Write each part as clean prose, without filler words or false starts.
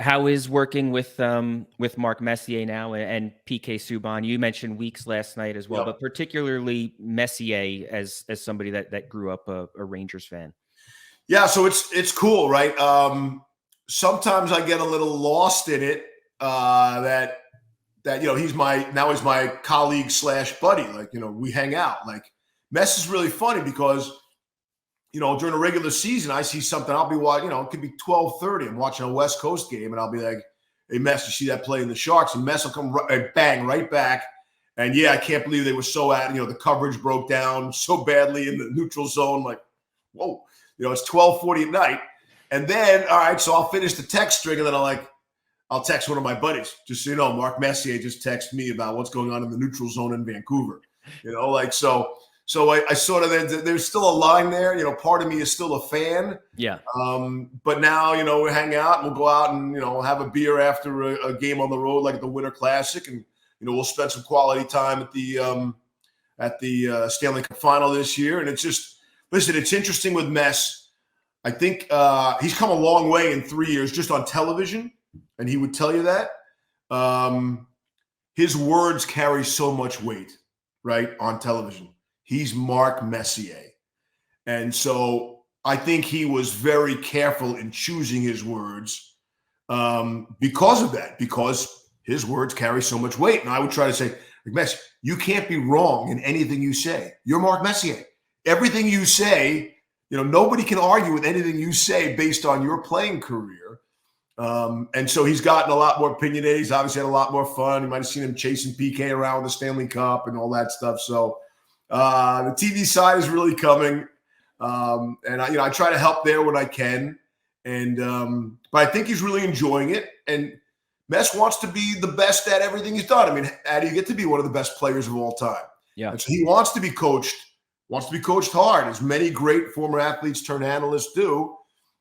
How is working with Mark Messier now and PK Subban? You mentioned Weeks last night as well, Yep. but particularly Messier as somebody that grew up a Rangers fan. Yeah, so it's cool, right? Sometimes I get a little lost in it. That he's my colleague / buddy. Like, we hang out. Like, Mess is really funny because during a regular season, I see something, I'll be watching, it could be 12:30. I'm watching a West Coast game, and I'll be like, hey, Mess, you see that play in the Sharks? And Mess will come bang right back. And yeah, I can't believe they were so the coverage broke down so badly in the neutral zone. Like, whoa, it's 12:40 at night. And then, all right, so I'll finish the text string, and then I'll text one of my buddies. Just so you know, Mark Messier just texted me about what's going on in the neutral zone in Vancouver. So I sort of, there's still a line there. Part of me is still a fan. Yeah. But now, we hang out and we'll go out and, have a beer after a game on the road, like at the Winter Classic. And, we'll spend some quality time at the Stanley Cup Final this year. And it's just, listen, it's interesting with Mess. I think he's come a long way in 3 years just on television. And he would tell you that. His words carry so much weight, right, on television. He's Mark Messier. And so I think he was very careful in choosing his words because of that, because his words carry so much weight. And I would try to say, Messier, you can't be wrong in anything you say. You're Mark Messier. Everything you say, nobody can argue with anything you say based on your playing career. And so he's gotten a lot more opinionated. He's obviously had a lot more fun. You might have seen him chasing PK around the Stanley Cup and all that stuff. So the TV side is really coming. And I try to help there when I can. And but I think he's really enjoying it. And Mess wants to be the best at everything he's done. I mean, how do you get to be one of the best players of all time? Yeah. And so he wants to be coached hard, as many great former athletes turned analysts do.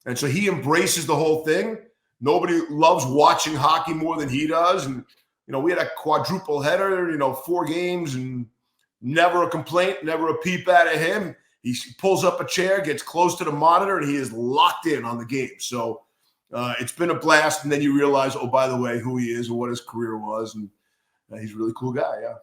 And so he embraces the whole thing. Nobody loves watching hockey more than he does. And, we had a quadruple header, 4 games, and never a complaint, never a peep out of him. He pulls up a chair, gets close to the monitor, and he is locked in on the game. So it's been a blast. And then you realize, oh, by the way, who he is and what his career was. And he's a really cool guy, yeah.